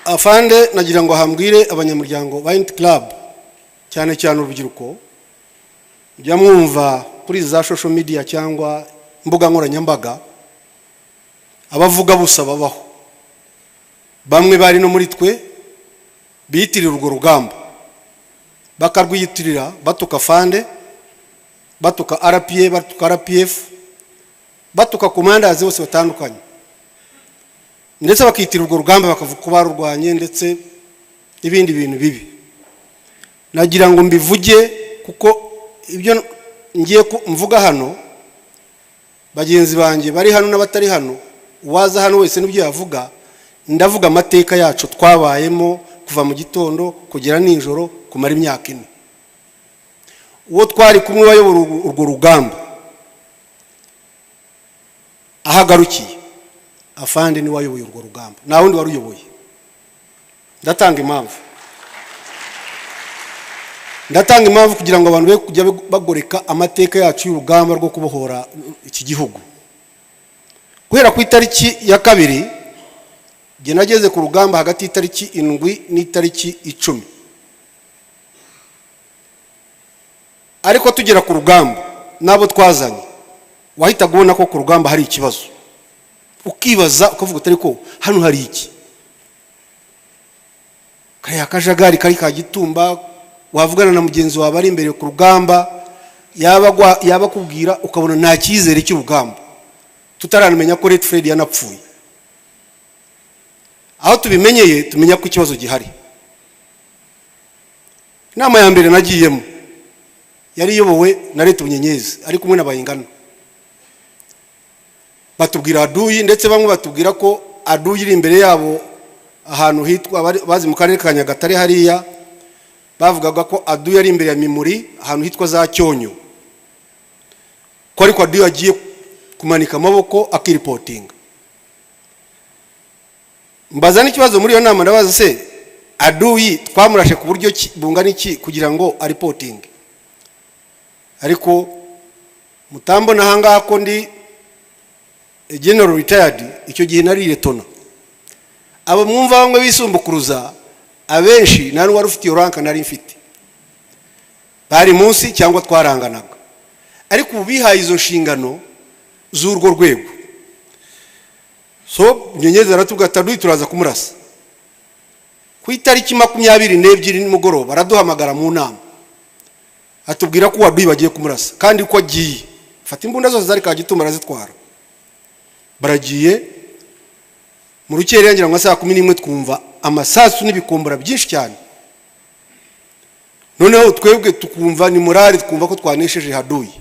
Afande nagira ngo hambwire abanyamuryango ba Unity Club cyane cyane urubyiruko jya mwumva kuri za social media cyangwa mbuga nkoranyambaga abavuga busa babaho bamwe bari no muri twe biyitirira urwo rugamba bakarwiyitirira batuka Afande batuka RPA batuka RPF batuka commanders bose batandukanye ndetse bakitira urwo rugamba bakavuga ko barurwanye ndetse ibindi bintu bibi. Nagira ngo mbivuge kuko ibyo ngiye mvuga hano bagenzi banjye bari hano n'abatari hano waza hano wese n'ibyo yavuga ndavuga amateka yacu twabayemo kuva mu gitondo kugera ninjoro kumara imyaka 4. Uwo twari kumwe bayobora urwo rugamba ahagarukiye Afande ni wayoboye urwo rugamba na wundi waruyoboye. Ndatanga impamvu kugira ngo abantu be kujya bagoreka amateka yacu y'urugamba rwo kubohora iki gihugu. Guhera ku itariki ya 2 je nageze ku rugamba hagati itariki 7 n'itariki 10. Ariko tugera ku rugamba nabo twazanye wahita gubona ko ku rugamba hari ikibazo. Ukibaza ukavuga utari ko hano hari iki kaya kajagari kari Kagitumba wavugana na mugenzi wawe ari imbere ku rugamba yaba kubwira ukabona nta cyizere cy'urugamba tutaranamenya ko Red Fred yanapfuye. Aho tubimenyeye tumenya ko ikibazo gihari. Inama ya mbere nagiyemo yari iyobowe na Leta Bunyenyezi ari kumwe n'abayingana batubwira aduyi ndetse bamwe batubwira ko aduyi iri imbere yabo ahantu hitwa bazi mu karere ka Nyagatare hariya bavugaga ko aduyi ari imbere ya Mimuri ahantu hitwa za Cyonyo ko ariko aduyi agiye kumanika amaboko akiripotinga. Mbaza n'ikibazo muri yo nama ndabaza se aduyi twamurashe ku buryo bungana iki kugira ngo aripoting. Ariko mutambo nahanga ko ndi general retired icyo gihe nari letona abo mwumva bamwe bisumbukuruza abenshi nari wari ufite ranka nari mfite bari munsi cyangwa twaranganaga ariko ubihaye izo nshingano z'urwo rwego. So Bunyenyezi aratubwata duyi turaza kumurasa ku itariki 22 nimugoroba araduhamagara mu nama atubwira ko waduyi bagiye kumurasa kandi ko agiye fata imbunda zose zari Kagitumba arazitwara. Baragiye mu rukere yangira ngo saa 11 twumva amasasu n'ibikombora byinshi cyane. Noneho twebwe tukumva ni morali twumva ko twanesheje haduyi.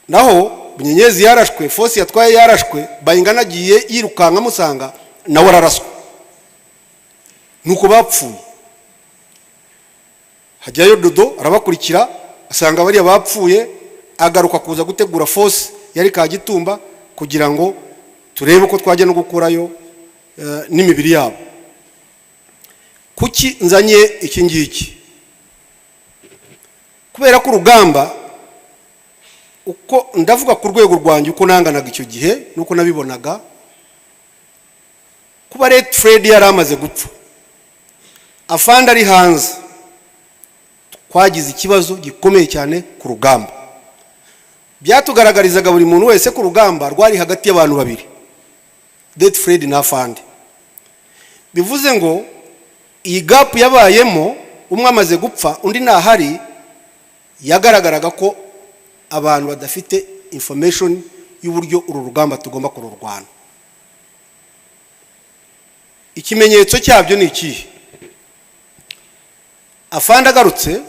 Naho Bunyenyezi yarashwe force yatwaye yarashwe bayingana agiye yirukanka musanga nawe araraswa nuko bapfuye. Hajyayo Dodo arabakurikira asanga bari bapfuye agaruka kuza gutegura force yari Kagitumba kugira ngo turebe uko twajya no gukurayo n'imibiri yabo. Kuki nzanye iki ngiki kubera ko urugamba uko ndavuga ku rwego rwanjye uko nanganaga icyo gihe nuko nabibonaga kuba Red Fred yaramaze gupfa Afande ari hanze kwagize ikibazo gikomeye cyane ku rugamba. Byatugaragarizaga buri muntu wese ku rugamba rwari hagati y'abantu babiri Red Fred na Afande. Bivuze ngo iyi gap yabayemo umwe amaze gupfa undi nahari yagaragaraga ko abantu badafite information y'uburyo uru rugamba tugomba kururwana. Ikimenyetso cyabyo ni iki? Afande agarutse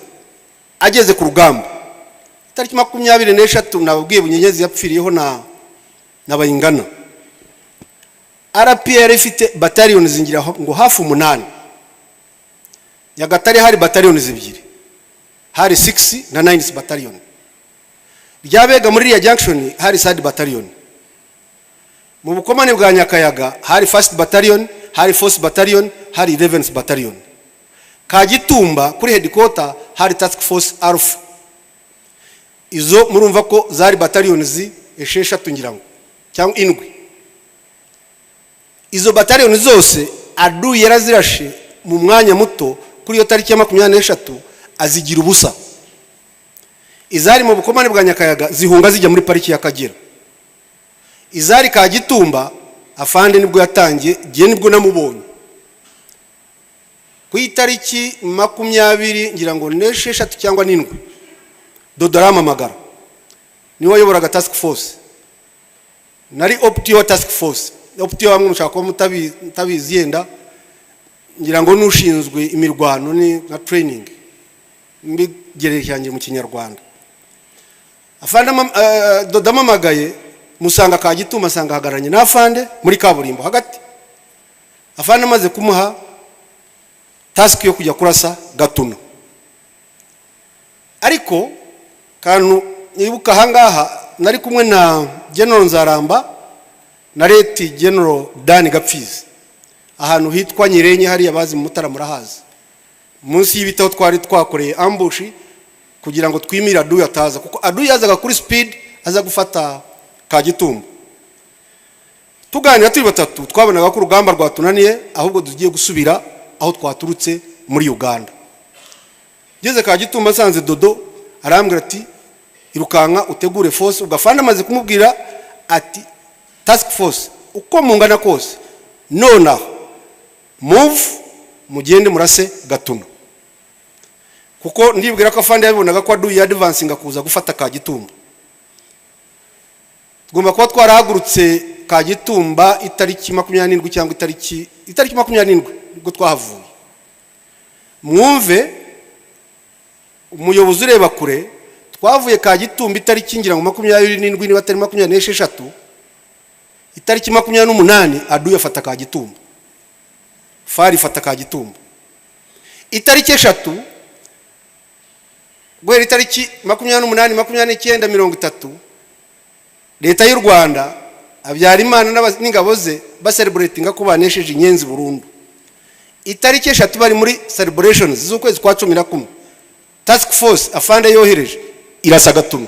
ageze ku rugamba tariki 23 nababwiye Bunyenyezi yapfiriyeho na bayingana. RPR ifite battalion zingira ngo hafi 8. Nyagatare hari battalion 2 hari 6 na 9 battalion. Ryabega muri ya junction hari 3 battalion. Mu bukomane bwa Nyakayaga hari 1st battalion, hari 4th battalion, hari 11th battalion. Kagitumba kuri headquarter hari task force Alpha. Izo murumva ko zari battalions esheshatu ngirango cyangwa 7. izo bataliyoni zose adu yarazirashe mu mwanya muto kuri yo tariki ya 23 azigira ubusa. Izari mu bukomane bwa Nyakayaga zihunga zijya muri pariki ya Kagera. Izari Kagitumba afande nibwo yatangiye, giye nibwo namubonye ku itariki 20 ngira ngo 6 cyangwa 7 Dodorama Magara niwe wayoboraga task force, nari optio task force. Optio bamwe mushaka ko mutabizi yenda ngira ngo nushinzwe imirwano ni na training mbigerekeranye mu Kinyarwanda. Afande Dodama Magaye musanga Kagitumba asanga hagaranye na afande muri kaburimbo hagati. Afande amaze kumuha task yo kujya kurasa Gatuna, ariko kantu nibuka hangaha nari kumwe na General Nzaramba na Leti General Dani Gapfizi ahantu hitwa Nyirenye hari abazi mu Mutara murahazi, munsi y'ibitabo twari twakoreye ambush kugira ngo twimira adu yataza, kuko adu yazaga kuri speed aza gufata Kagitumba. Tuganira turi batatu twabonaga ko urugamba rwatunaniye ahubwo tugiye gusubira aho twaturutse muri Uganda. Geze Kagitumba sanze Dodo arambwira ati irukanka utegure force. Ugafanda amaze kumubwira ati task force uko mungana kose nona move mugende murase Gatuna, kuko ndibwira ko afande yabibonaga ko adu advancing kuza gufata Kagitumba. Tugomba kuba twarahagurutse Kagitumba itariki 27 cyangwa itariki 27 ubwo twahavuye. Mwumve umuyobozi ureba kure, twavuye Kagitumba itariki ngira ngo 27 niba atari 26, itariki 28 adu yafata Kagitumba, fari fata Kagitumba. Itariki 3 gwera itariki 28 29 30 leta y'u Rwanda Habyarimana n'ingabo ze baselebratinga ko banesheje Inyenzi burundu. Itariki 3 bari muri celebrations z'ukwezi kwa 11 task force afande yohereje irasa Gatuna.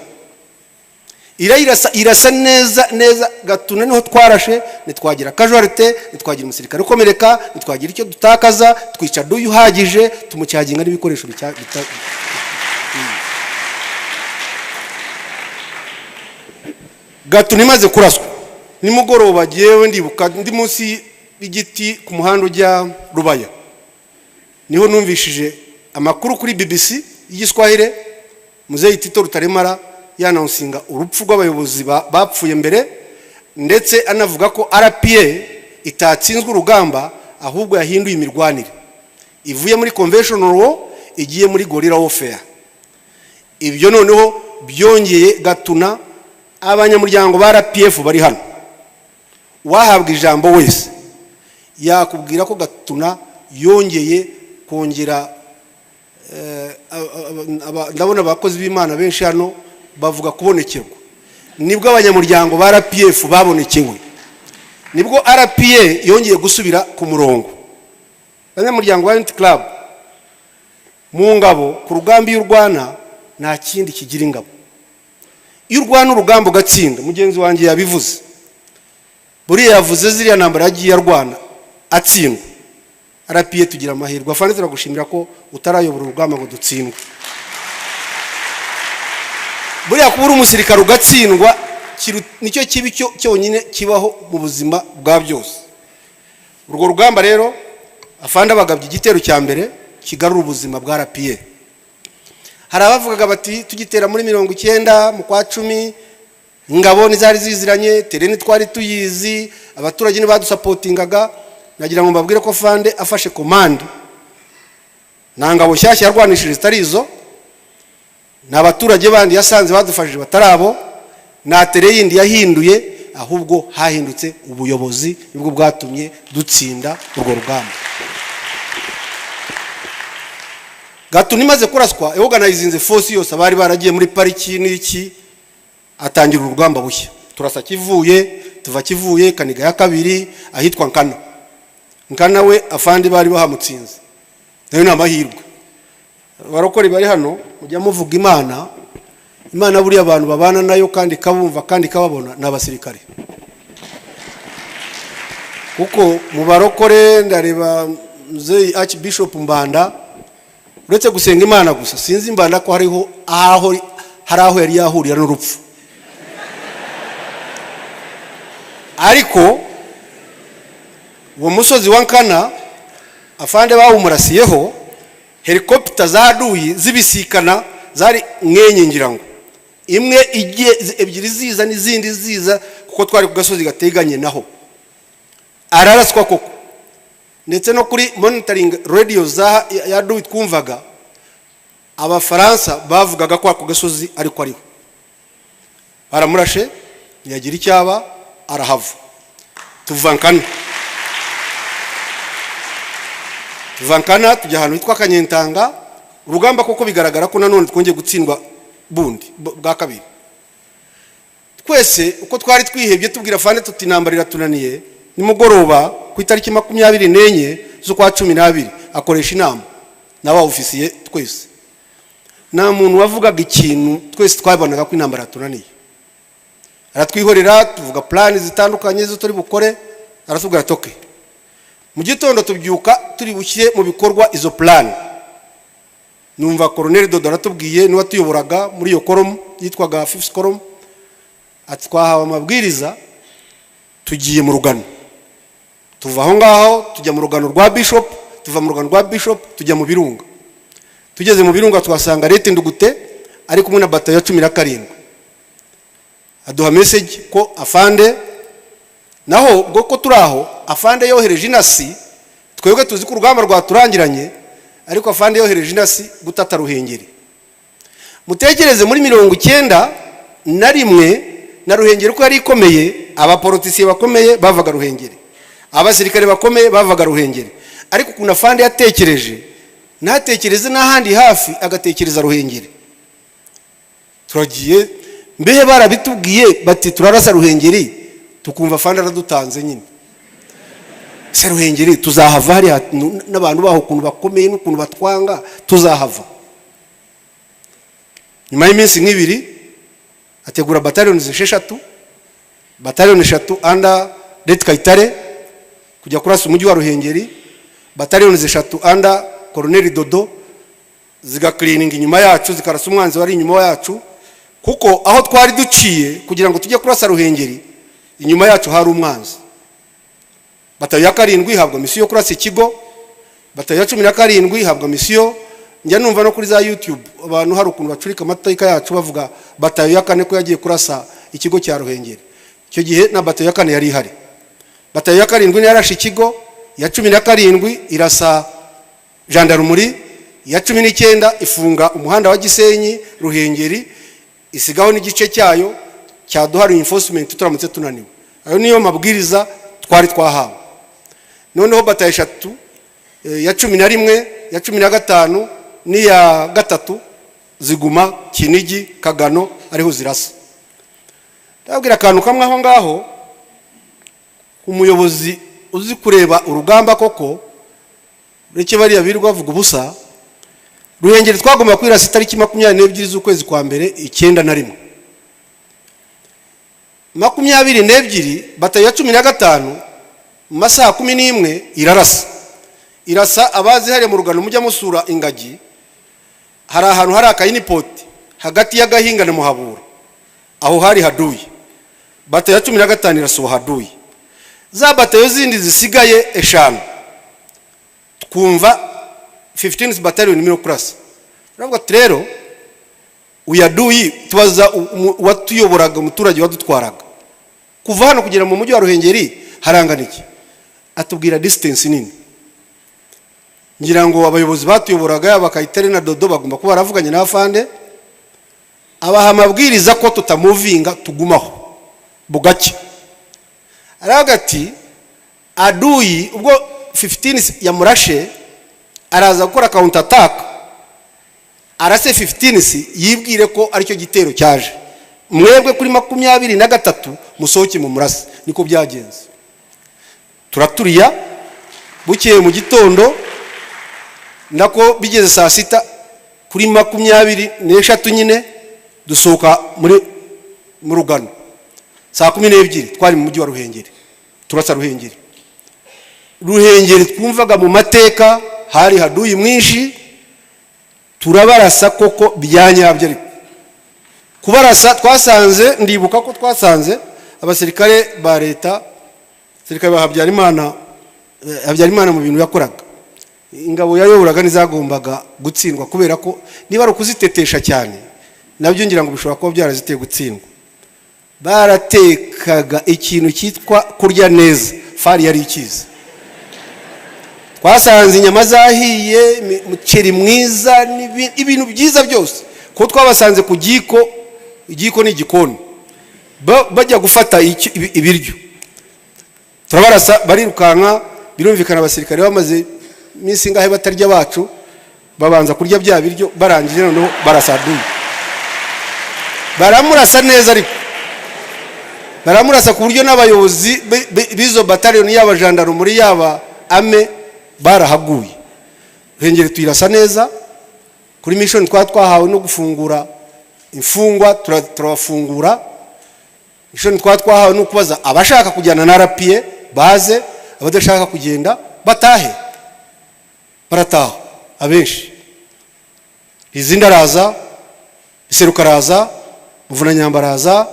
Irasa neza Gatuna niho twarashe, nitwagira casualty, nitwagira umusirikare ukomereka, nitwagira icyo dutakaza, twica duyuhagije tumucyaginga n'ibikoresho Gatuna imaze kuraswa nimugoroba giyewe ndibuka ndi munsi y'igiti ku muhanda ujya Rubaya, niho numvishije amakuru kuri BBC y'igiswahire Muzeyi Tito Rutaremara yanansinga urupfu rw'abayobozi bapfuye mbere, ndetse anavuga ko RPA itatsinzwe urugamba ahubwo yahinduye imirwanire ivuye muri conventional war igiye muri guerrilla warfare. Ibyo noneho byongeye Gatuna abanyamuryango ba RPF bari hano wahabwa ijambo wese yakubwira ko Gatuna yongeye kongera. Ndabona abakozi b'Imana benshi hano bavuga kubonekerwa, nibwo abanyamuryango ba RPF babonekewe, nibwo RPA yongeye gusubira ku murongo. Abanyamuryango wa Unity Club mu ngabo ku rugambi y'urwana nta kindi kigira ingabo. Iyo urwana urugamba ugatsinda, mugenzi wanjye yabivuze, buriya yavuze ziriya nambara yagiye arwana atsindwa, RPA tugira amahirwe. Afande turagushimira ko utarayobora urugamba ngo dutsindwe. Buriya kubura umusirikare ugatsindwa nicyo kibi cyonyine kibaho mu buzima bwa byose. Urwo rugamba rero afande abagabye igitero cya mbere kigarura ubuzima bwa RPA. Hari abavugaga bati tugitera muri 90 mu kwa 10 ingabo nizari ziziranye, tereni twari tuyizi, abaturage ni badusapotingaga. Nagira ngo mbabwire ko afande afashe command na ngabo shyashya yarwanishije zitarizo, n'abaturage bandi yasanze badufashije batarabo, na tere yindi yahinduye, ahubwo hahindutse ubuyobozi nibwo bwatumye dutsinda urwo rugamba. Gatuna imaze kuraswa organizinze force yose abari baragiye muri pariki n'iki atangira urugamba bushya. Turasa Kivuye, tuva Kivuye Kaniga ya kabiri ahitwa Nkana we afande bari bahamutsinze. Nayo namahirwe. Barokori bari hano mujya muvuga Imana buri abantu babana nayo kandi kabumva kandi kababona n'abasirikare. kuko mu barokore ndareba mzee Archbishop Mbanda uretse gusenga Imana gusa sinzi Mbanda ko hariho aho yari yahurira n'urupfu ariko uwo musozi wa Nkana afande bawumurasiyeho helicopter zaduyi zibisikana zari nkenye ngirango imwe igiye ebyiri ziza n'izindi ziza kuko twari ku gasozi gateganye naho araraswa koko ndetse no kuri monitoring radio za yaduyi twumvaga abafaransa bavugaga ko ako gasozi ariko ariho baramurashe yagira icyaba arahava tuvankana tujya ahantu hitwa Kanyentanga urugamba koko bigaragara ko nanone twongeye gutsindwa bundi bwa kabiri twese uko twari twihebye tubwira fane tuti nambarira tunaniye nimugoroba ku itariki 24 z'ukwa 12 akoresha inama n'aba ofisiye twese nta muntu wavugaga ikintu twese twabonaga ko inambara tunaniye aratwihorera tuvuga plan zitandukanye zo turi bukore aratubwira toke mu gitondo tubyuka turi bushyire mu bikorwa izo plan numva Colonel Dodo aratubwiye ni watuyoboraga muri iyo koromu yitwaga 5th koromu atwahawe amabwiriza tugiye mu rugano tuva aho ngaho tujya mu rugano rwa Bishop tuva mu rugano rwa Bishop tujya mu Birunga tugeze mu Birunga twasanga leta Ndugute ari kumwe na batayo ya 17 aduha message ko afande naho ubwo ko turaho afande yohereje inasi twebwe tuzi ko urugamba rwaturangiranye ariko afande yohereje inasi gutata Ruhengeri mutekereze muri 91 na Ruhengeri ko yari ikomeye abapolitisiye bakomeye bavaga Ruhengeri abasirikare bakomeye bavaga Ruhengeri ariko kuna afande yatekereje natekereze n'ahandi hafi agatekereza Ruhengeri turagiye mbehe barabitubwiye bati turarasa Ruhengeri tukumva afande aradutanze nyine se Ruhengeri tuzahava hari n'abantu baho kuntu bakomeye n'ukuntu batwanga tuzahava nyuma y'iminsi nk'ibiri ategura battalions 6 battalion 3 anda Det Kayitare kujya kurasa umujyi wa Ruhengeri battalions 3 anda Colonel Dodo ziga cleaning inyuma yacu zikarasa umwanzi wari inyuma yacu kuko aho twari duciye kugira ngo tujye kurasa Ruhengeri inyuma yacu hari umwanzi batayo ya 7 habwa misiyo kurasa ikigo batayo ya 17 habwa misiyo njya numva no kuri za YouTube abantu hari ukuntu bacurika amateka yacu bavuga batayo ya 4 ko yagiye kurasa ikigo cya Ruhengeri icyo gihe na batayo ya 4 yari ihari batayo ya 7 yarashe ikigo ya 17 irasa gendarmerie ya 19 ifunga umuhanda wa Gisenyi Ruhengeri isigaho n'igice cyayo cyaduhari enforcement turamutse tunaniwe ayo niyo mabwiriza twari twahawe noneho batayo 3 ya 11 ya 15 ni ya 3 ziguma Kinigi Kagano ariho zirasa ndabwira akantu kamwe aho ngaho umuyobozi uzi kureba urugamba koko reke bari birwa bavuga ubusa Ruhengeri twagomba kwirasa itariki 22 z'ukwezi kwa mbere 91 22 batayo ya 15 masaha 11 irasa abazi hari mu rugano mujya musura ingagi hari ahantu hari akayinipoti hagati y'Agahinga na Muhabura aho hari haduyi batayo ya 15 irasoha haduyi za batayo zindi zisigaye 5 twumva 15th battalion miro class ravuga rero uyaduyi tubaza watuyoboraga umuturage wadutwaraga kuva hano kugera mu mujyi wa Ruhengeri harangana iki atubwira distance nini ngira ngo abayobozi batuyoboraga Bakayitare na Dodo bagomba kuba baravuganye n'afande abaha amabwiriza ko tutamuvinga tugumaho bugake aragati aduyi ubwo 15 yamurashe araza gukora counter attack arase 15 yibwire ko aricyo gitero cyaje mwebwe kuri 23 musohoke mu murasi niko byagenze turaturiya bukeye mu gitondo nako bigeze saa 6 kuri 23 nyine dusohoka mu rugano saa 12 twari mu mujyi wa Ruhengeri turasa Ruhengeri Ruhengeri twumvaga mu mateka hari haduyi mwinshi, turabarasa koko byanyabyo. Ariko kubarasa twasanze, ndibuka ko twasanze abasirikare ba leta, sirikare ba Habyarimana mu bintu yakoraga, ingabo yayoboraga nizagombaga gutsindwa, kubera ko niba ari ukuzitetesha cyane nabyo ngira ngo bishobora kuba byaraziteye gutsindwa. Baratekaga ikintu cyitwa kurya neza, fari yari ikiza. Twasanze inyama zahiye, muceri mwiza, ibintu byiza byose, ko twabasanze ku giko ni igikoni, bajya gufata ibiryo. Turabarasa, barirukanka, birumvikana abasirikare bamaze iminsi ngahe batarya bacu, babanza kurya bya biryo, barangije noneho barasaduye. Baramurasa neza, ariko baramurasa ku buryo n'abayobozi bizo bataliyoni y'aba gendarmerie y'aba ame barahaguye. Ruhengeri tuyirasa neza. Kuri mission twahawe no gufungura imfungwa, turabafungura. Mission twahawe no kubaza abashaka kujyana na RPA baze, abadashaka kugenda batahe. Barataha abenshi. Izindi araza, Iseruka araza, Muvunanyamba araza,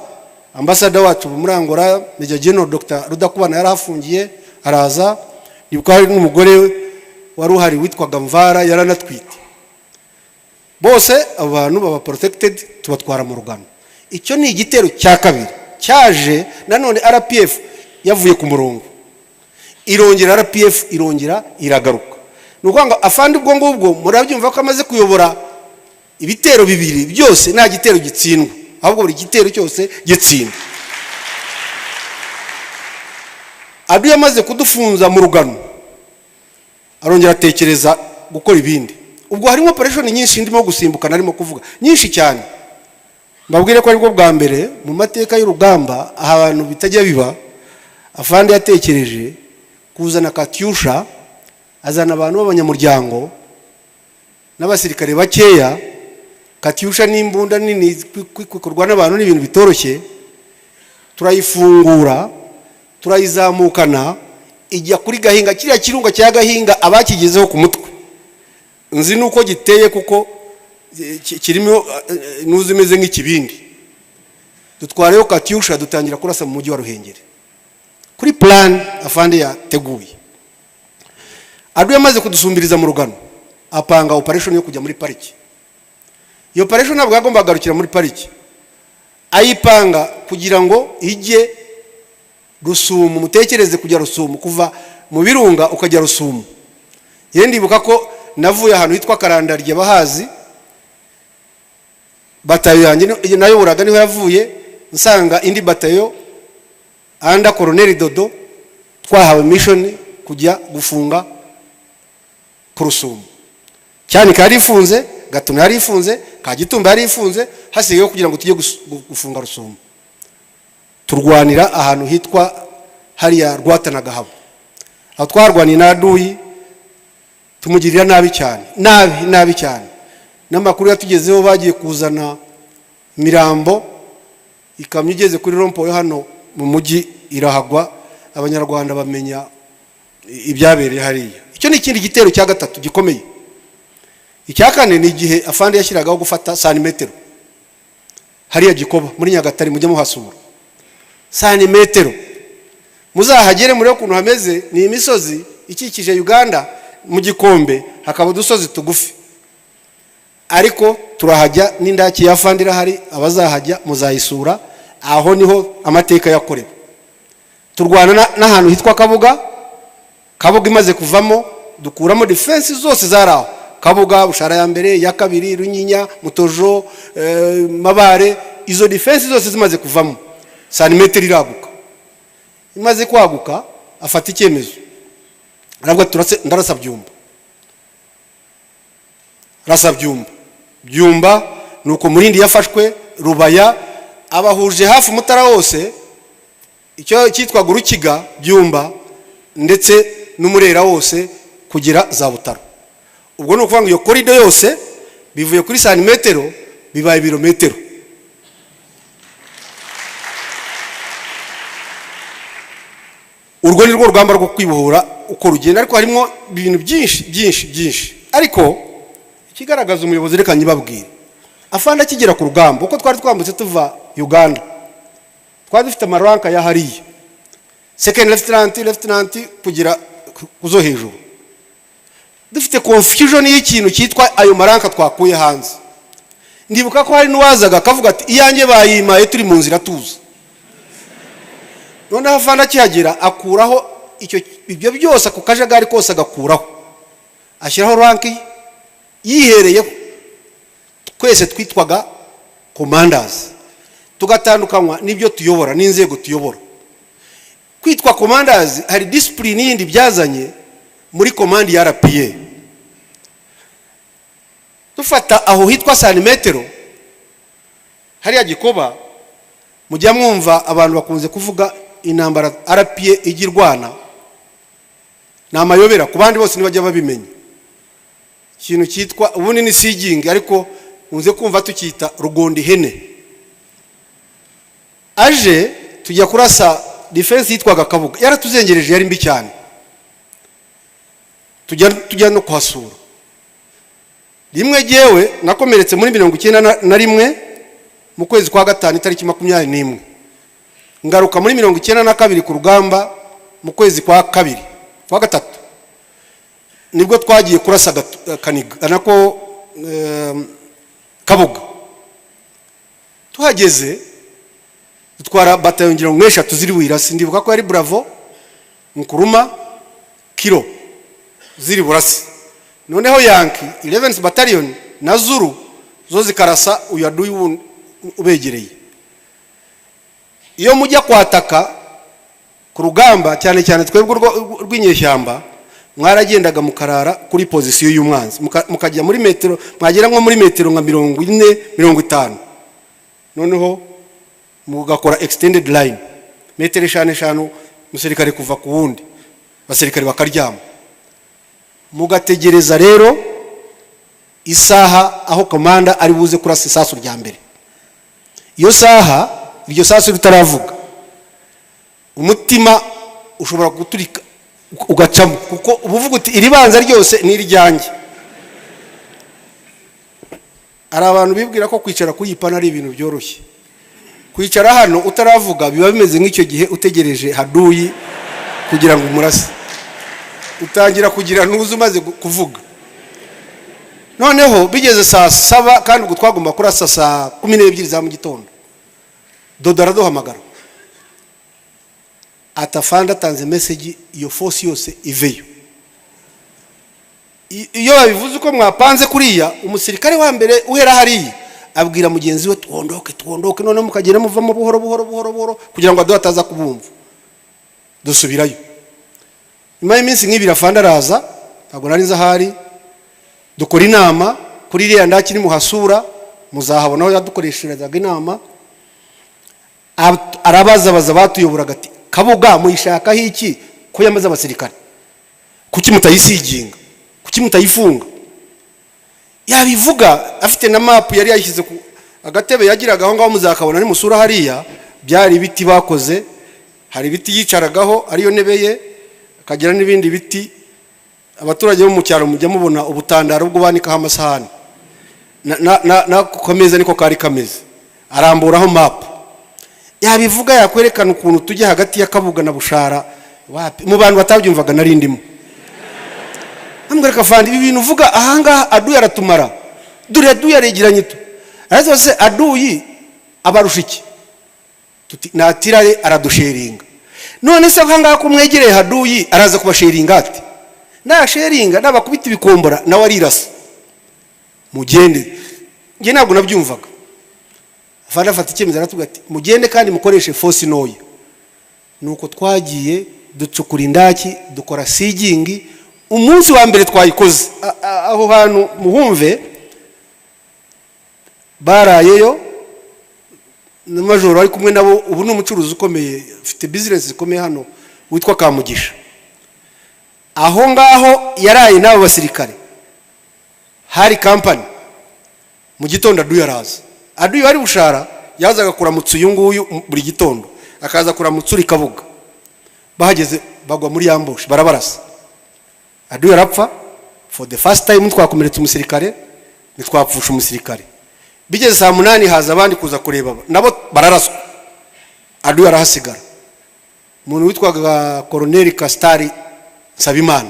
ambassador wacu muri Angola Major General Dr. Rudakubana yarahafungiye araza. Nibuka hari n'umugore wari uhari witwaga Mvara yaranatwite. Bose abantu baba protected, tubatwara mu rugano. Icyo ni igitero cya kabiri cyaje. Nanone RPF yavuye ku murongo, irongera RPF irongera iragaruka. Nukwanga afandi ubwo ngubwo murabyumva ko amaze kuyobora ibitero bibiri byose nta gitero gitsindwa, ahubwo buri gitero cyose gitsinda. Adu yamaze kudufunza mu rugano, arongera atekereza gukora ibindi. Ubwo harimo operation nyinshi ndimo gusimbuka, narimo kuvuga nyinshi cyane. Mbabwire ko aribwo bwa mbere mu mateka y'urugamba abantu bitajya biba, afandi yatekereje kuzana Katyusha, azana abantu b'abanyamuryango n'abasirikare bakeya. Katyusha n'imbunda nini kwikorwa n'abantu n'ibintu bitoroshye. Turayifungura, turayizamukana, ijya kuri Gahinga, kiriya kirunga cya Gahinga abakigezeho ku mutwe. Nzi nuko giteye kuko kirimo nuzimeze nk'ikibindi. Dutwareyo Katyusha, dutangira kurasa mu mujyi wa Ruhengeri kuri plan afande yateguye. Adu yamaze kudusumbiriza mu rugano, apanga operation yo kujya muri pariki. Iyo operation ntabwo agomba garukira muri pariki, ayipanga kugira ngo ijye Rusumo. Mutekereze kujya Rusumo, kuva mu Birunga ukajya Rusumo. Ndibuka ko navuye ahantu hitwa Karandarye bahazi, batayo yanjye nayoboraga niho yavuye, nsanga indi batayo anda Colonel Dodo twahawe mission kujya gufunga ku Rusumo. Cyane kari ifunze, Gatuna yari ifunze, Kagitumba yari ifunze, hasigaye kugira ngo tujye gufunga Rusumo. Turwanira ahantu hitwa hariya Rwatana Gahabo. Aho twarwaniye na Aduyi, tumugirira nabi cyane, nabi cyane. N'amakuru yatugezeho bagiye kuzana mirambo, ikamyo igeze kuri rompo yo hano mu mujyi irahagwa, abanyarwanda bamenya ibyabereye hariya. Icyo ni ikindi gitero cya gatatu gikomeye. Icya kane ni igihe afande yashyiragaho gufata santimetero hariya Gikoba muri Nyagatare, mujye muhasura santimetero. Muzahagere muri ukuntu hameze, ni imisozi ikikije Uganda, mu Gikombe hakaba udusozi tugufi, ariko turahajya n'indaki yafandira hari, abazahajya muzayisura. Aho niho amateka yakorewe. Turwana n'ahantu hitwa Kabuga. Kabuga imaze kuvamo, dukuramo defense zose zaraho. Kabuga, Bushara ya mbere, ya kabiri, Runyinya, Mutojo, Mabare, izo defense zose zimaze kuvamo, santimetero iraguka. Imaze kwaguka, afata icyemezo, aravuga ndarasa Byumba. Rasa Byumba nuko Murindi yafashwe, Rubaya abahuje hafi Mutara wose, icyo cyitwa Gurukiga, Byumba ndetse n'Umurera wose kugira za Butaro. Ubwo no kuvanga iyo corridor yose bivuye kuri santimetero bibaye birometero. urwo ni rwo rugamba rwo kwibohora uko rugenda, ariko harimo ibintu byinshi. Ariko ikigaragaza umuyobozi reka nyibabwire, afanda kigera ku rugamba uko twari twambutse tuva Uganda, twari dufite amaranka ya hariya second lieutenant kugira kuzo hejuru, dufite confusion y'ikintu cyitwa ayo maranka twakuye hanze. Ndibuka ko hari n'uwazaga akavuga ati iyanjye bayimaye turi mu nzira tuza, none afanda kihagera akuraho ibyo byose ku kajagari kose agakuraho, ashyiraho ranki yihereyeho. Twese twitwaga commanders, tugatandukanywa n'ibyo tuyobora n'inzego tuyobora. Kwitwa commanders hari discipline yindi byazanye muri command ya RPA. Dufata aho hitwa santimetero hariya Gikoba, mujya mwumva abantu bakunze kuvuga intambara RPA igirwana, na amayobera ku bandi bose nibajya babimenya. Ikintu cyitwa ubundi ni sieging, ariko unze kumva tukita rugondi hene. Aje tujya kurasa defense yitwaga Kabuga, yaratuzengereje, yari mbi cyane. Tujya no kuhasura. Rimwe jewe nakomeretse muri 91 mu kwezi kwa gatanu itariki 21, ngaruka muri 92 ku rugamba mu kwezi kwa kabiri kwa gatatu, nibwo twagiye kurasa Kaniga nako Kabuga. Tuhageze dutwara batayo ngira ngo 3 ziri wirasi, ndibuka ko yari Bravo, Nkuruma, Kilo ziri burasi. Noneho Yanki 11th battalion na Zuru zo zikarasa uyaduye ubegereye. Iyo mujya kwataka ku rugamba cyane cyane twebwe rw'inyeshyamba, mwaragendaga mukarara kuri position y'umwanzi, mukajya muri metero, mwagera nko muri metero nka 40-50, noneho mugakora extended line metero 5 musirikare kuva ku wundi, basirikare bakaryama. Mugategereza rero isaha aho komanda ari buze kurasa isasu rya mbere. Iyo saha iryo sasu ritaravuga, umutima ushobora guturika ugacamo, kuko ubuvuga uti iribanza ryose ni iryanjye. Ari abantu bibwira ko kwicara kuyipana ari ibintu byoroshye. Kwicara hano utaravuga biba bimeze nk'icyo gihe utegereje haduyi kugira ngo umurase, utangira kugira nuzu umaze kuvuga. Noneho bigeze saa 7 kandi ubwo twagomba kurasa saa 12 za mu gitondo, Dodora duhamagara atafanda tanze message iyo force yose iveyo. Iyo babivuze uko mwapanze kuriya, umusirikare wa mbere uhera hariya abwira mugenzi we tuondoke, none mukagera muvamo buhoro kugira ngo adataza kubumva. Dusubirayo nyuma y'iminsi nk'ibiri afanda araza, ntabwo nari nzahari, dukora inama kuri iriya ndakiri muhasura, muzahabona aho yadukoresherezaga inama. Arabaza batuyoboraga ati Kabuga muyishakaho iki ko yamaze abasirikare, kuki mutayisiginga, kuki mutayifunga? Yabivuga afite na map yari yashyize ku agatebe yagiraga aho ngaho, muzakabona ni musura hariya, byari ibiti bakoze, hari ibiti yicaragaho ariyo nebeye, akagira n'ibindi biti. Abaturage bo mu cyaro mujya mubona ubutandaro bwo banikaho amasahani na komeza niko kari kameze, aramburaho map. Yabivuga yakwerekana ukuntu tujya hagati ya Kabuga na Bushara, mu bantu batabyumvaga narindimo. Amwereka fandi ibi bintu uvuga ahanga aduye aratumara, dure aduye aregeranye tu, arazo se aduyi abarushiki tuti natirare aradusheringa. None se ahanga ko mwegereye haduyi araza kubasheringa ati na sheringa nabakubita ibikombora nawe arirasa mugende. Nge ntabwo nabyumvaga. Afana afata icyemezo aratubwira ati mugende kandi mukoreshe force noye. Nuko twagiye ducukura indaki, dukora sigingi. Umunsi wa mbere twayikoze aho hantu muhumve, barayeyo na majoro ari kumwe nabo. Ubu ni umucuruzi ukomeye, ufite business ikomeye hano witwa Kamugisha. Aho ngaho yaraye nabo basirikare, hari company. Mu gitondo aduye araza, aduye ari Bushara yazaga kuramutsa uyu nguyu buri gitondo, akaza kuramutsa uri Kabuga. Bahageze bagwa muri ambush barabarasa. Adu yarapfa for the first time twakomeretse umusirikare nitwapfusha umusirikare. Bigeze saa 8 haza abandi kuza kureba nabo bararaswa. Adu yarahasigara. Umuntu witwaga Colonel Kastari Nsabimana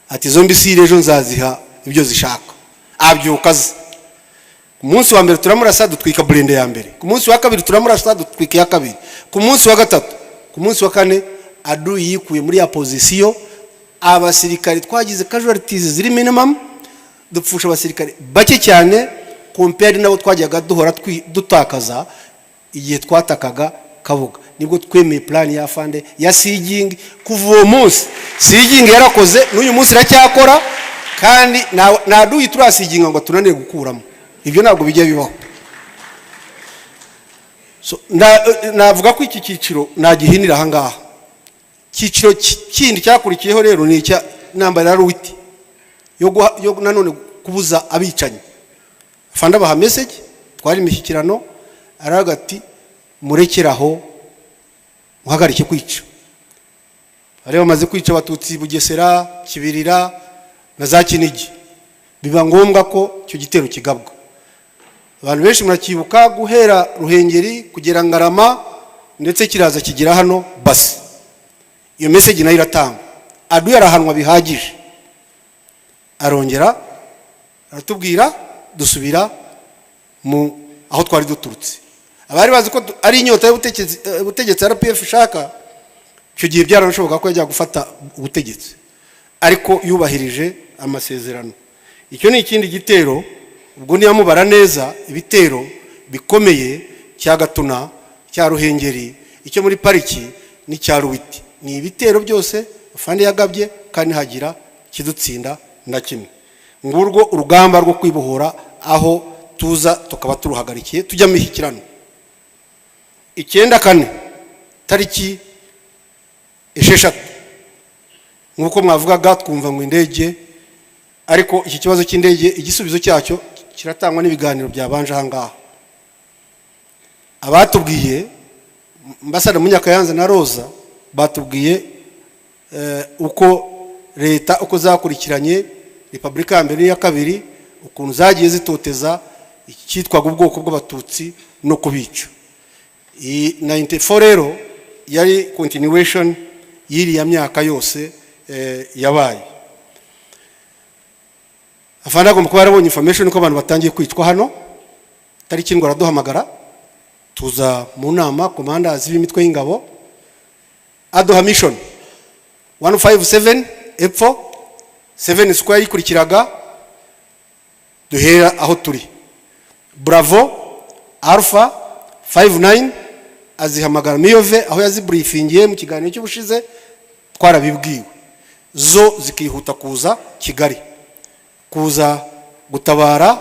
ati zombi sire ejo nzaziha ibyo zishaka. Abyukaze. Ku munsi wa mbere turamurasa dutwika blende ya mbere. Ku munsi wa kabiri turamurasa dutwika ya kabiri. Ku munsi wa gatatu, ku munsi wa kane Adu yikuye muri ya position. Abasirikare twagize casualties ziri minimum, dupfusha abasirikare bake cyane compared nabo twajyaga duhora dutakaza igihe twatakaga Kabuga. Nibwo twemeye plan ya fande ya sieging kuva uwo munsi. Sieging yarakoze n'uyu munsi iracyakora kandi na Adu yiturasiginga ngo tunaniye gukuramo. Ibyo ntabwo bijye bibaho. So navuga ko iki kiciro nagihinira aha ngaha. Kiciro kindi cyakurikiyeho rero ni cya nambara ruwiti yo nanone kubuza abicanyi. Fanda baha message twari mishyikirano aragati murekeraho muhagarike kwica. Ari bamaze kwica abatutsi Bugesera, Kibirira na za Kinigi. Biba ngombwa ko cyo gitero kigabwa. Abantu benshi murakibuka guhera Ruhengeri kugera Ngarama ndetse kiraza kigira hano basi. Iyo message nayo iratanga. Adu yarahanwa bihagije. Arongera aratubwira dusubira mu aho twari duturutse. Abari bazi ko ari inyota y'ubutegetsi RPF shaka cyo gihe byarashoboka ko yajya gufata ubutegetsi. Ariko yubahirije amasezerano. Icyo ni ikindi gitero ubwo niyo mubara neza ibitero bikomeye cya Gatuna, cya Ruhengeri, icyo muri pariki ni cya Ruwiti. Ni ibitero byose afande yagabye kandi hagira kidutsinda na kimwe. Ngurwo urugamba rwo kwibohora aho tuza tukaba turuhagarikiye tujya mishyikirano. 9/4 tariki 6 nkuko mwavugaga twumva ngo indege, ariko iki kibazo cy'indege igisubizo cyacyo kiratangwa n'ibiganiro byabanje aha ngaha. Abatubwiye Ambassador Munyakayanza na Roza batubwiye uko leta uko zakurikiranye Republika ya mbere n'iya kabiri ukuntu zagiye zitoteza icyitwaga ubwoko bw'abatutsi no kubica. 94 rero yari continuation yiri ya myaka yose yabaye. Afanda agomba kuba yarabonye information ko abantu batangiye kwicwa hano. Tariki ngo araduhamagara tuza mu nama commanders b'imitwe y'ingabo aduha mission 157 epfo 7 square ikurikiraga duhera aho turi. Bravo Alpha 59 azihamagara Miyove aho yazibriefingiye mu kiganiro cy'ubushize twarabibwiwe. Zo zikihuta kuza Kigali kuza gutabara.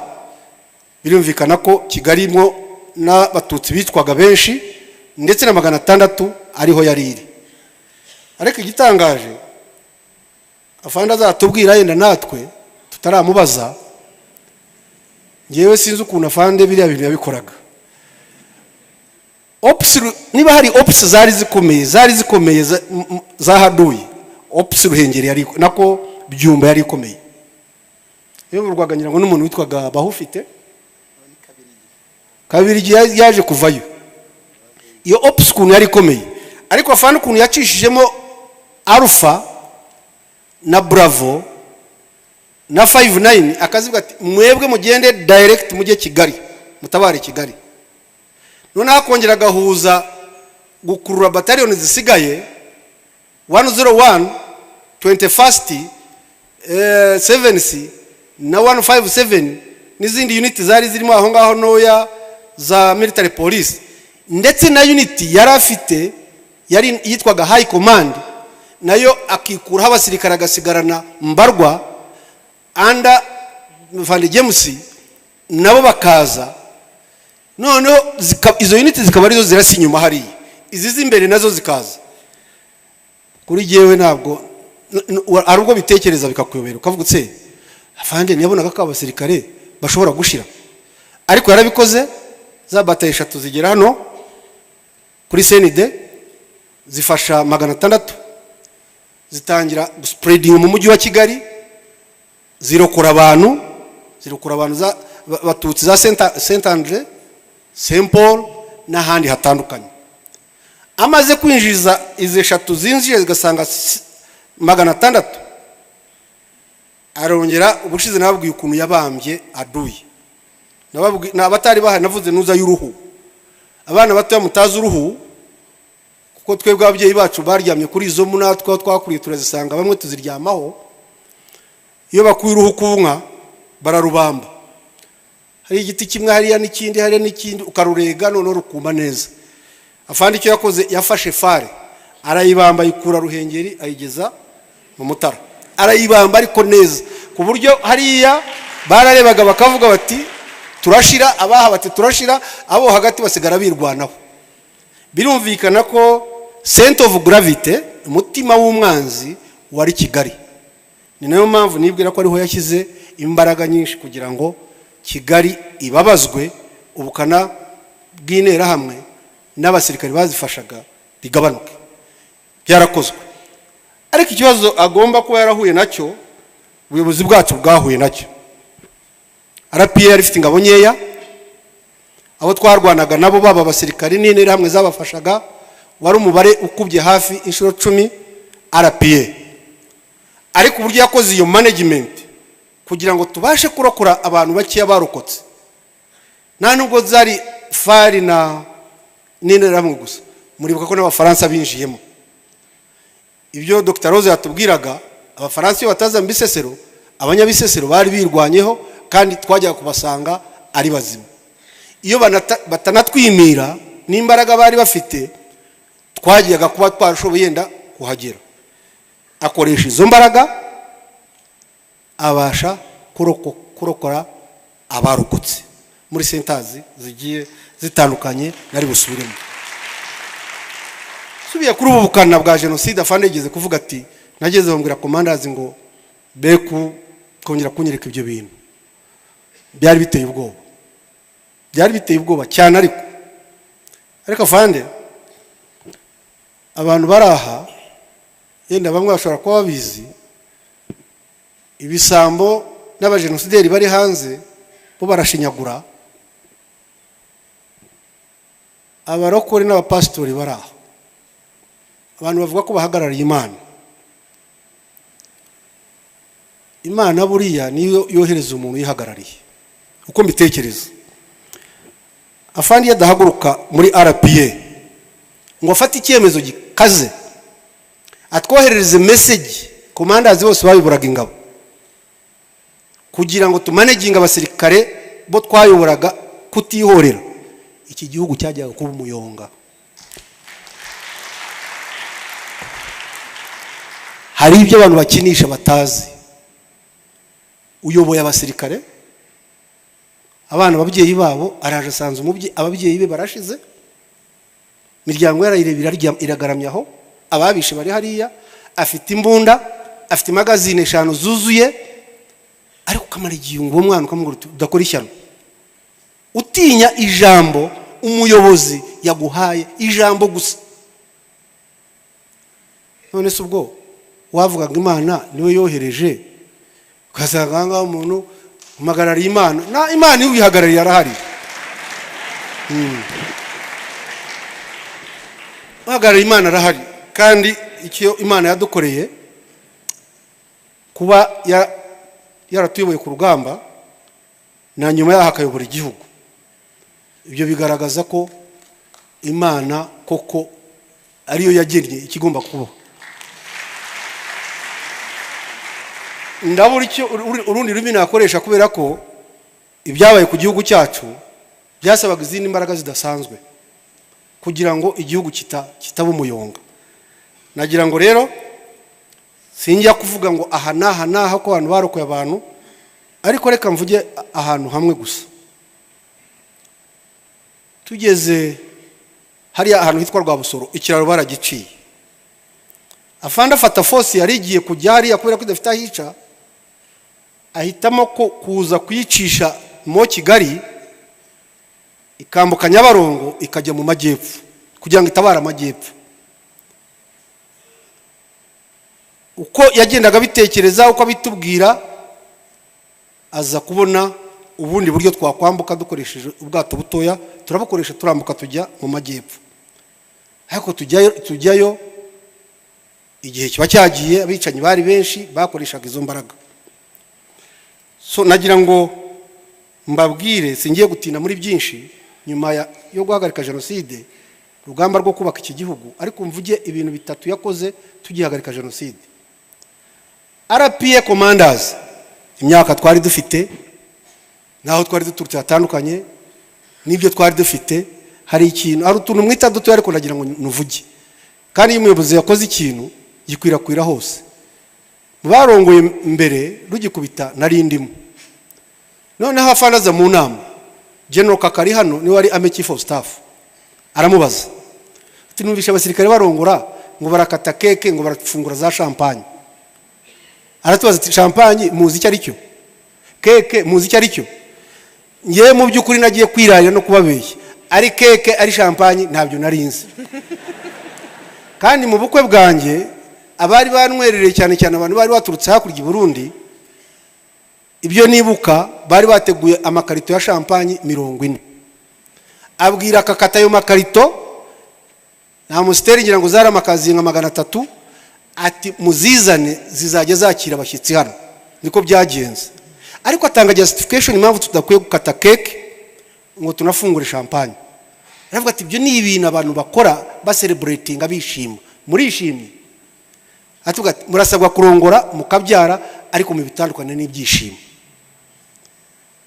Birumvikana ko Kigali mwo n'abatutsi bitwaga benshi ndetse na 600 ariho yariri. Ariko igitangaje afanda zatubwira yenda natwe tutaramubaza, ngewe sinzi ukuntu afande biriya bintu yabikoraga. Ops niba hari ops zari zikomeye zahaduye ops Ruhengeri yari nako Byumba yari ikomeye. Iyo murwaganira ngo n'umuntu witwaga Bahufite Kabirigi yaje kuvayo. Iyo ops kuntu yari ikomeye, ariko afana kuntu yacishijemo Alpha na Bravo na 59 akazivuga ati mwebwe mugende direct mujye Kigali mutabare Kigali. None akongera gahuza gukurura battalion zisigaye 101 21st 7C na 157 n'izindi unit zari zirimo aho ngaho noya za military police, ndetse na unity yari afite yari yitwaga high command nayo akikuraho abasirikare agasigarana Mbarwa anda Van James nabo bakaza. Noneho izo unit zikaba arizo zirasi inyuma hari izi zimbere nazo zikaza. Kuri jewe ntabwo arubwo bitekereza bikakuyobera ukavuga utse afande niyabonaga ko abasirikare bashobora gushira, ariko yarabikoze. Za bataye 3 zigera hano kuri Senide zifasha 600 zitangira spreading mu mujyi wa Kigali, zirokora abantu batutsi za Saint Andre, Saint Paul n'ahandi hatandukanye. Amaze kwinjiza izi 3 zinjiye zigasanga 600, arongera ubushize nababwiye ukuntu yabambye aduye. Nabatari baha navuze nuza y'uruhu. Abana bato mutazi uruhu kuko twebwe ababyeyi bacu baryamye kuri izo muna twakuriye turazisanga bamwe tuziryamaho. Iyo bakuye uruhu kubunka bararubamba. Hari igiti kimwe hariya n'ikindi ukarurega none rukuma neza. Afandi cyo yakoze yafashe fare arayibamba yikura ruhengeri ayigeza mu Mutara. Arayibamba ariko neza ku buryo hariya bararebaga bakavuga bati turashira, abaha bati turashira, abo hagati basigara birwanaho. Birumvikana ko center of gravity, umutima w'umwanzi wari Kigali. Ni nayo mpamvu nibwira ko ariho yashyize imbaraga nyinshi kugira ngo Kigali ibabazwe, ubukana bw'intera hamwe n'abasirikari bazifashaga bigabanuke. Byarakozwe. Ariko ikibazo agomba kuba yarahuye nacyo, ubuyobozi bwacu bwahuye nacyo. RPA ifite ingabo nkeya, abo twarwanaga nabo baba abasirikari n'intera hamwe zabafashaga wari umubare ukubye hafi inshuro 10 RPA. Ariko uburyo yakoze iyo management kugira ngo tubashe kurokora abantu bakiya barokotse, nta nubwo zari fari na n'intera hamwe gusa, muribuka ko n'abafaransa binjiyemo. Ibyo Dr Rose yatubwiraga, abafaransa iyo bataza mu Bisesero, abanyabisesero bari birwanyeho kandi twajya kubasanga ari bazima. Iyo batanatwimira n'imbaraga bari bafite, twagiyaga kuba twashoboye yenda kuhagera. Akoresha izo mbaraga abasha kurokora abarokotse muri sentazi zigiye zitandukanye nari busubiremo. Subiye kuri ubu bukana bwa genocide, afande yigeze kuvuga ati nageze bambwira commanders ngo beku kongera kunyereka ibyo bintu. Byari biteye ubwoba cyane. Ariko afande, abantu baraha yenda bamwe bashobora kuba babizi, ibisambo n'abajenosideri bari hanze bo barashinyagura, abarokore n'abapastori baraha. Abantu bavuga ko bahagarariye Imana buriya niyo yohereza umuntu yihagarariye, uko mbitekereza. Afandi yadahaguruka muri RPA ngo afate icyemezo gikaze, atwoherereze message commanders bose babiburaga ingabo kugira ngo tumanaginga abasirikare bo twayoboraga kutihorera, iki gihugu cyajyaga kuba umuyonga. Hari ibyo abantu bakinisha batazi. Uyoboye abasirikare, abana babyeyi babo araje asanze ababyeyi be barashize, miryango yarayirebira iragaramyaho, ababishe bari hariya, afite imbunda, afite magazine 5 zuzuye, ariko kamara igiyungu umwana ukamubwira udakora ishyano. Utinya ijambo umuyobozi yaguhaye, ijambo gusa. None se ubwo wavuga ngo Imana niwe yohereje, ukazanga umuntu umagarariye Imana, na Imana ubihagarariye arahari. Uhagarariye Imana arahari, kandi icyo Imana yadukoreye kuba yaratuyoboye ku rugamba na nyuma yaho akayobora igihugu. Ibyo bigaragaza ko Imana koko ariyo yagennye ikigomba kuba. Ndabura icyo urundi rurimi nakoresha, kubera ko ibyabaye ku gihugu cyacu byasabaga izindi imbaraga zidasanzwe kugira ngo igihugu kitaba umuyonga. Nagira ngo rero sinjya kuvuga ngo aha naha ko abantu barokoye abantu, ariko reka mvuge ahantu hamwe gusa. Tugeze hariya ahantu hitwa Rwabusoro, ikiraro baragiciye. Afande afata force yari igiye kujya hariya kubera ko idafite ahica, ahitamo ko kuza kuyicisha mo Kigali, ikambuka Nyabarongo ikajya mu majyepfo kugira ngo itabara amajyepfo. uko yagendaga bitekereza uko abitubwira aza kubona ubundi buryo twakwambuka dukoresheje ubwato butoya turabukoresha turambuka tujya mu majyepfo ariko tujyayo igihe kiba cyagiye abicanyi bari benshi bakoreshaga izo mbaraga so nagira ngo mbabwire singiye gutinda muri byinshi nyuma yo guhagarika jenoside rugamba rwo kubaka iki gihugu ariko mvuge ibintu bitatu yakoze tugihagarika jenoside RPA commanders imyaka twari dufite naho twari duturutse hatandukanye nibyo twari dufite hari ikintu ari utuntu mwita duto ariko nagira ngo nuvuge kandi iyo umuyobozi yakoze ikintu gikwirakwira hose barongoye mbere rugikubita nari ndimo noneho afanaza mu nama General Kakari hano ni wari ame chief of staff aramubaza ati numvisha abasirikare barongora ngo barakata keke ngo barafungura za champagne aratubaza ati champagne muzi icyo ari cyo keke muzi icyo ari cyo ngiye mu byukuri nagiye kwirarira no kubabeshya ari keke ari champagne ntabyo narinzi kandi mu bukwe bwanjye abari banwerereye cyane cyane abantu bari baturutse hakurya i Burundi ibyo nibuka bari bateguye amakarito ya champagne 40 abwira akakata yo makarito na musteri ngira ngo zara makazi nka 300 ati muzizane zizajya zakira abashyitsi hano niko byagenze ariko atanga justification impamvu tudakwiye gukata cake ngo tunafungure champagne aravuga ati ibyo ni ibintu abantu bakora ba celebrating abishima murishimye atuga murasabwa kurongora mukabyara ariko mu bitandukanye n'ibyishimo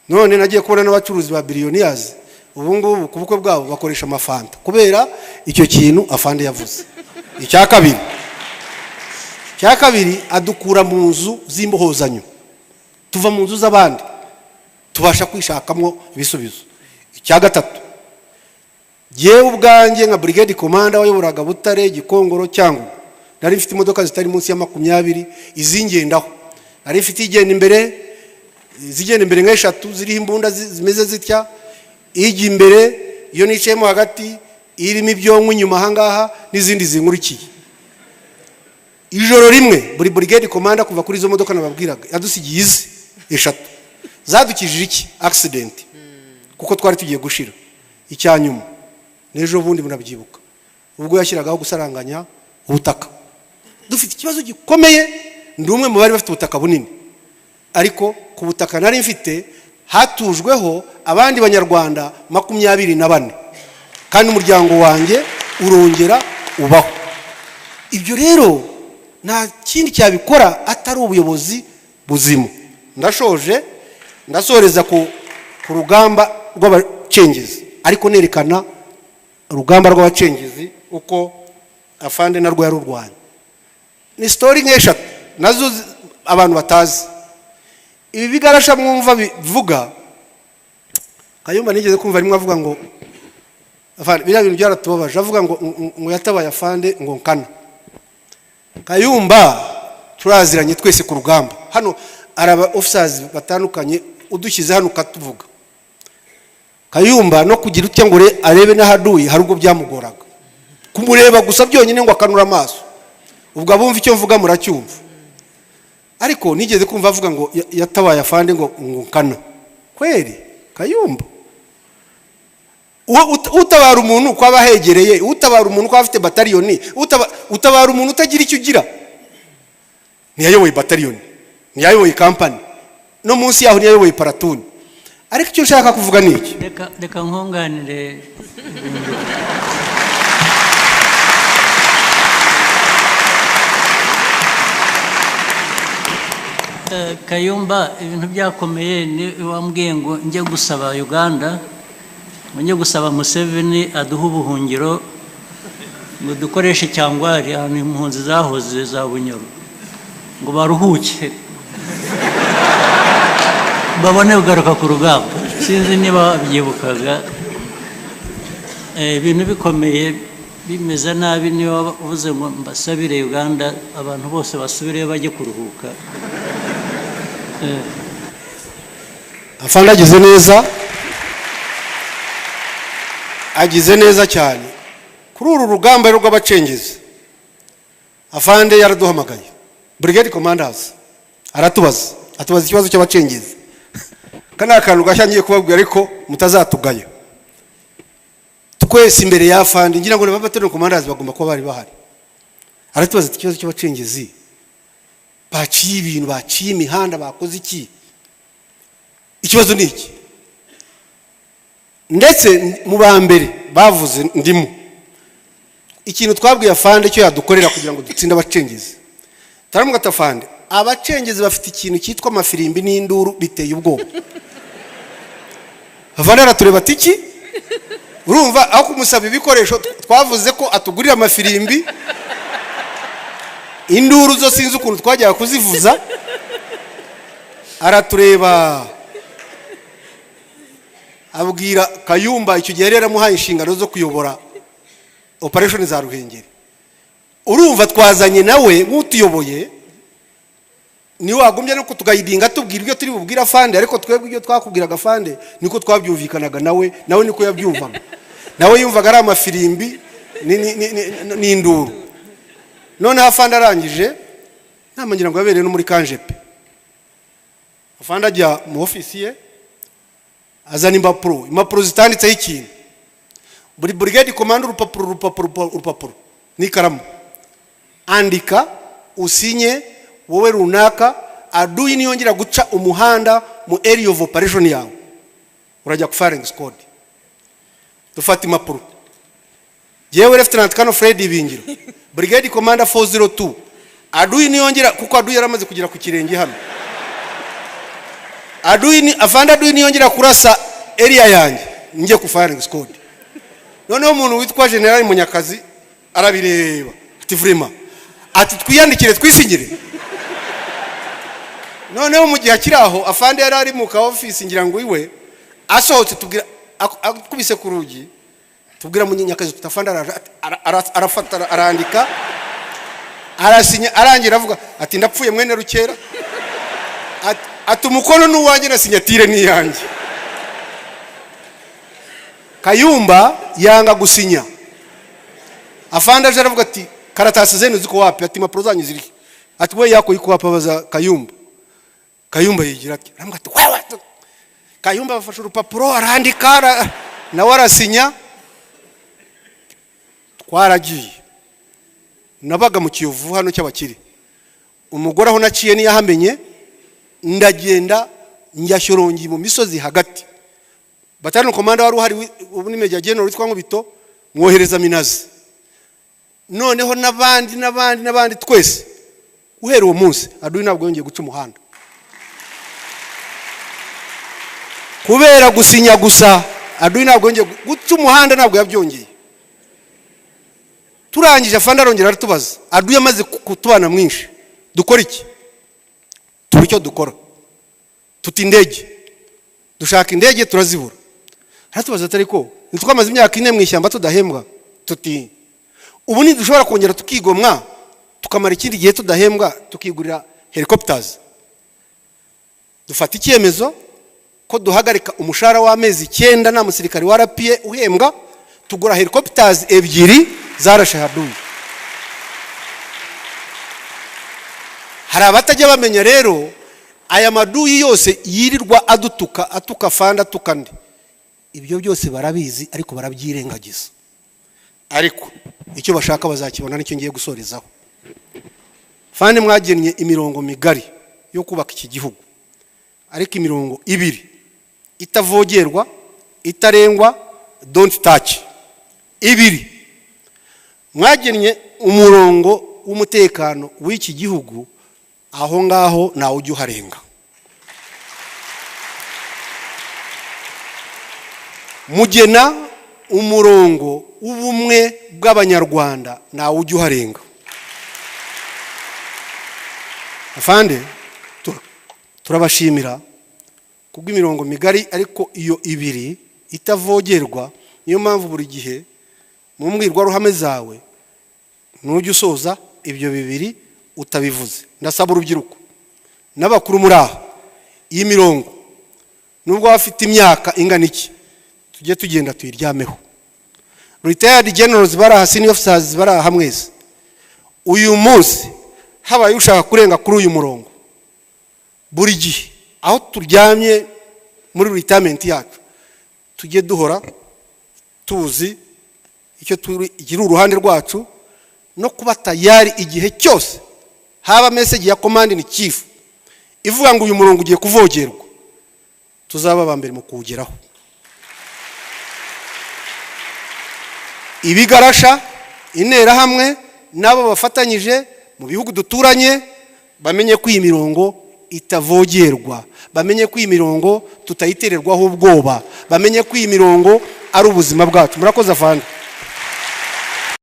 none nagiye kubona n'abacuruzi ba billionaires ubu ngubu kubukwe bwabo bakoresha amafanta kubera icyo kintu afande yavuze icya kabiri adukura mu nzu z'imbohozanyo tuva mu nzu z'abandi tubasha kwishakamo ibisubizo icya gatatu jewe ubwanjye nka brigade commander wayoboraga Butare Gikongoro cyangwa nari mfite imodoka zitari munsi ya 20 izingendaho nari mfite igenda imbere nk'eshatu ziri imbunda zimeze zitya igi imbere iyo nicayemo hagati irimo ibyonko inyuma hangaha n'izindi zinkurikiye ijoro rimwe buri brigade commander kuva kuri izo modoka nababwiraga yadusigiye izi eshatu zadukijije iki accident kuko twari tugiye gushira icyanyuma nejo bundi munabyibuka ubwo yashyiragaho gusaranganya ubutaka dufite ikibazo gikomeye ndi umwe mu bari bafite ubutaka bunini ariko ku butaka nari mfite hatujweho abandi banyarwanda 24 kandi umuryango wanjye urongera ubaho ibyo rero nta kindi cyabikora atari ubuyobozi buzimo ndasoreza ku rugamba rw'abacengezi ariko nerekana urugamba rw'abacengezi uko afande narwo yarurwanya ni story nk'eshatu nazo abantu batazi ibi bigarasha mwumva bivuga Kayumba nigeze kumva rimwe avuga ngo afande biriya bintu byaratubabaje avuga ngo yatabaye afande ngo nkana Kayumba turaziranye twese ku rugamba hano araba officers batandukanye udushyize hano katuvuga Kayumba no kugira utya ngo arebe n'ahaduye hari ubwo byamugoraga kumureba gusa byonyine ngo akanura amaso ubwo abumva icyo mvuga muracyumva ariko nigeze kumva avuga ngo yatabaye afande ngo nkana kweri Kayumba utabara umuntu kwa bahegereye utabara umuntu kwa afite bataliyoni utabara umuntu utagira icyo ugira niyayoboye bataliyoni niyayoboye company no munsi yaho niyayoboye paratuni ariko icyo ushaka kuvuga ni iki reka nkunganire Kayumba ibintu byakomeye ni wambwiye ngo njye gusaba Uganda njye gusaba Museveni aduha ubuhungiro ngo dukoreshe cyangwari ahantu impunzi zahoze za Bunyoro ngo baruhuke babone kugaruka ku rugamba sinzi niba byibukaga ibintu bikomeye bimeze nabi niba uvuze ngo mbasabire Uganda abantu bose basubire bajye kuruhuka afande agize neza cyane kuri uru rugamba rw'abacengezi afande yaraduhamagaye brigade commanders atubaza ikibazo cy'abacengezi kana akantu gashangiye kubabwira ariko mutazatugaya twese imbere ya fandi ngira ngo n'ababaterano commanders bagomba kuba bari bahari aratubaza ikibazo cy'abacengezi baciye ibintu baciye imihanda bakoze iki ikibazo ni iki ndetse mu bambere bavuze ndimo ikintu twabwiye afande cyo yadukorera kugira ngo dutsinde abacengezi taramuga tafande abacengezi bafite ikintu cyitwa amafirimbi n'induru biteye ubwoba afande aratureba tiki urumva aho kumusaba ibikoresho twavuze ko atugurira amafirimbi induru zo sinzi ukuntu twajyaga kuzivuza aratureba abwira Kayumba icyo gihe rero muhaye inshingano zo kuyobora operation za Ruhengeri urumva twazanye nawe nk'utuyoboye ni wagumye no kutugayidinga tubwira ibyo turi bubwira fande ariko twebwe ibyo twakubwiraga fande niko twabyumvikanaga nawe niko yabyumvaga nawe yumvaga ari amafirimbi n'induru none afande arangije namangira ngo yabereye no muri Kanjepe afande ajya mu ofisi ye azana impapuro zitanditseho ikintu buri brigade command urupapuro n'ikaramu andika usinye wowe runaka adui niyongera guca umuhanda mu area of operation yawe urajya ku firing squad dufata impapuro jewe Lieutenant Colonel Fred Ibingiro brigade commander 402 adui niyongera kuko adui yaramaze kugera ku kirenge hano adui niyongera kurasa area yanjye ngiye ku firing squad noneho umuntu witwa General Munyakazi arabireba ati vrema ati twiyandikire twisinyire noneho mu gihe akiraho afande yari ari mu ka office ngira ngo iwe asohotse tubwira akubise ku rugi tubwira Munyakazi tutafanda arafata arandika arasinya arangira avuga ati ndapfuye mwene Rukera ati umukono n'uwanjye na sinyatire ni yanjye Kayumba yanga gusinya afande aje aravuga ati karatasi zenu ziko wapi ati impapuro zanyu ziri ati we yako iko wapa baza Kayumba yigira ati aravuga ati wewe Kayumba bafashe urupapuro arandika nawe arasinya twaragiye nabaga mu Kiyovu hano cy'abakiri umugore aho naciye ni yahamenye ndagenda njya Shyorongi mu misozi hagati batano komanda wari uhari ubu ni Major General witwa Nkubito mwohereza Minazi noneho nabandi twese uhera uwo munsi adui nabwo yongeye guca umuhanda kubera gusinya gusa adui nabwo yongeye guca umuhanda nabwo yabyongeye turangije afande arongera aratubaza adui yamaze kutubana mwinshi dukora iki icyo dukora tuti indege dushaka indege turazibura aratubaza atari ko nitwamaze imyaka 4 mu ishyamba tudahembwa tuti ubu ni dushobora kongera tukigomwa tukamara ikindi gihe tudahembwa tukigurira helicopters dufata icyemezo ko duhagarika umushara w'amezi 9 na musirikari wa RPA uhembwa tugura helicopters 2 zarashe hadui hari abatajya bamenya rero aya maduyi yose yirirwa atuka fanda tukandi ibyo byose barabizi ariko barabyirengagiza ariko icyo bashaka bazakibona nicyo ngiye gusorezaho fande mwagennye imirongo migari yo kubaka iki gihugu ariko imirongo 2 itavogerwa itarengwa don't touch 2 mwagennye umurongo w'umutekano w'iki gihugu aho ngaho nawe ujye uharenga mugena umurongo w'ubumwe bw'abanyarwanda nawe ujye uharenga afande turabashimira kubw'imirongo migari ariko iyo 2 itavogerwa niyo mpamvu buri gihe mu mbwirwaruhame zawe nujye usoza ibyo 2 utabivuze ndasaba urubyiruko n'abakuru muri aho iyi mirongo nubwo bafite imyaka ingana iki tujye tugenda tuyiryameho retired generals baraha senior officers baraha mwese uyu munsi habaye ushaka kurenga kuri uyu murongo buri gihe aho turyamye muri retirement yacu tujye duhora tuzi icyo tugira uruhande rwacu no kuba tayari igihe cyose haba message ya command ni chief ivuga ngo uyu murongo ugiye kuvogerwa tuzaba bambere mu kuwugeraho. Ibigarasha intera hamwe nabo bafatanyije mu bihugu duturanye bamenye ko iyi mirongo itavogerwa, bamenye ko iyi mirongo tutayitererwaho ubwoba, bamenye ko iyi mirongo ari ubuzima bwacu. Murakoze afande.